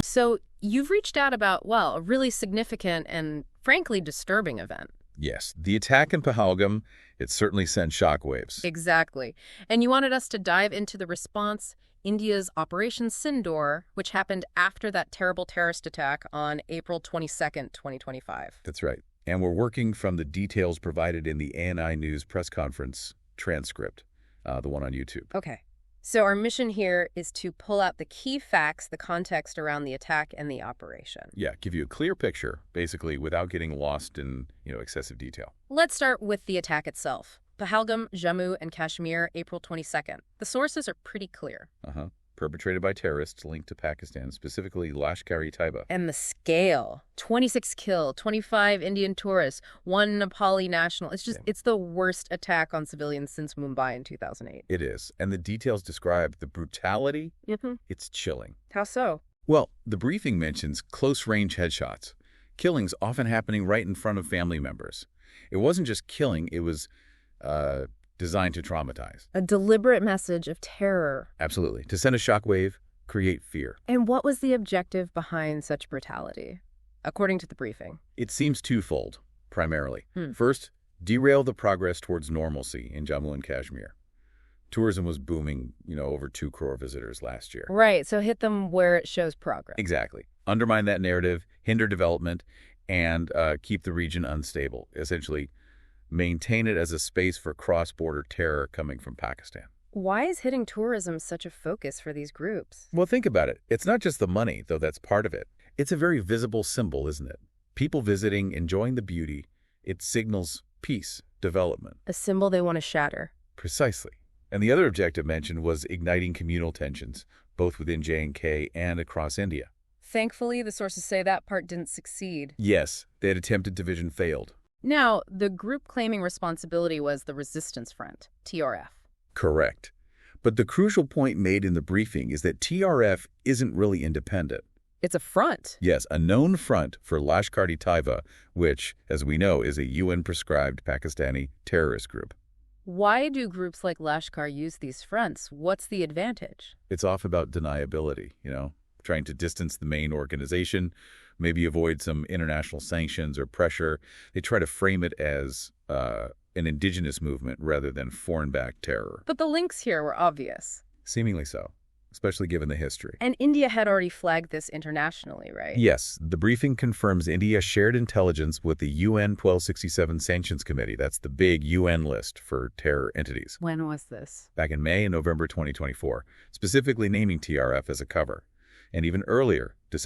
So you've reached out about, well, a really significant and frankly disturbing event. Yes, the attack in Pahalgam, it certainly sent shockwaves. Exactly. And you wanted us to dive into the response, India's Operation Sindoor, which happened after that terrible terrorist attack on April 22nd, 2025. That's right. And we're working from the details provided in the ANI News press conference transcript, the one on YouTube. Okay. So our mission here is to pull out the key facts, the context around the attack and the operation. Yeah, give you a clear picture, basically, without getting lost in, excessive detail. Let's start with the attack itself. Pahalgam, Jammu, and Kashmir, April 22nd. The sources are pretty clear. Perpetrated by terrorists linked to Pakistan, specifically Lashkar-e-Taiba. And the scale. 26 killed, 25 Indian tourists, 1 Nepali national. It's the worst attack on civilians since Mumbai in 2008. It is. And the details describe the brutality. It's chilling. How so? Well, the briefing mentions close-range headshots, killings often happening right in front of family members. It wasn't just killing, it was designed to traumatize. A deliberate message of terror. Absolutely. To send a shockwave, create fear. And what was the objective behind such brutality, according to the briefing? It seems twofold, primarily. First, derail the progress towards normalcy in Jammu and Kashmir. Tourism was booming, over 2 crore visitors last year. Right, so hit them where it shows progress. Exactly. Undermine that narrative, hinder development, and keep the region unstable. Essentially, maintain it as a space for cross-border terror coming from Pakistan. Why is hitting tourism such a focus for these groups? Well, think about it. It's not just the money, though that's part of it. It's a very visible symbol, isn't it? People visiting, enjoying the beauty. It signals peace, development. A symbol they want to shatter. Precisely. And the other objective mentioned was igniting communal tensions, both within J&K and across India. Thankfully, the sources say that part didn't succeed. Yes, that attempted division failed. Now, the group claiming responsibility was the Resistance Front, TRF. Correct. But the crucial point made in the briefing is that TRF isn't really independent. It's a front. Yes, a known front for Lashkar-e-Taiba, which, as we know, is a UN-prescribed Pakistani terrorist group. Why do groups like Lashkar use these fronts? What's the advantage? It's off about deniability, trying to distance the main organization, maybe avoid some international sanctions or pressure. They try to frame it as an indigenous movement rather than foreign-backed terror. But the links here were obvious. Seemingly so, especially given the history. And India had already flagged this internationally, right? Yes, the briefing confirms India shared intelligence with the UN 1267 Sanctions Committee. That's the big UN list for terror entities. When was this? Back in May and November 2024, specifically naming TRF as a cover. And even earlier, December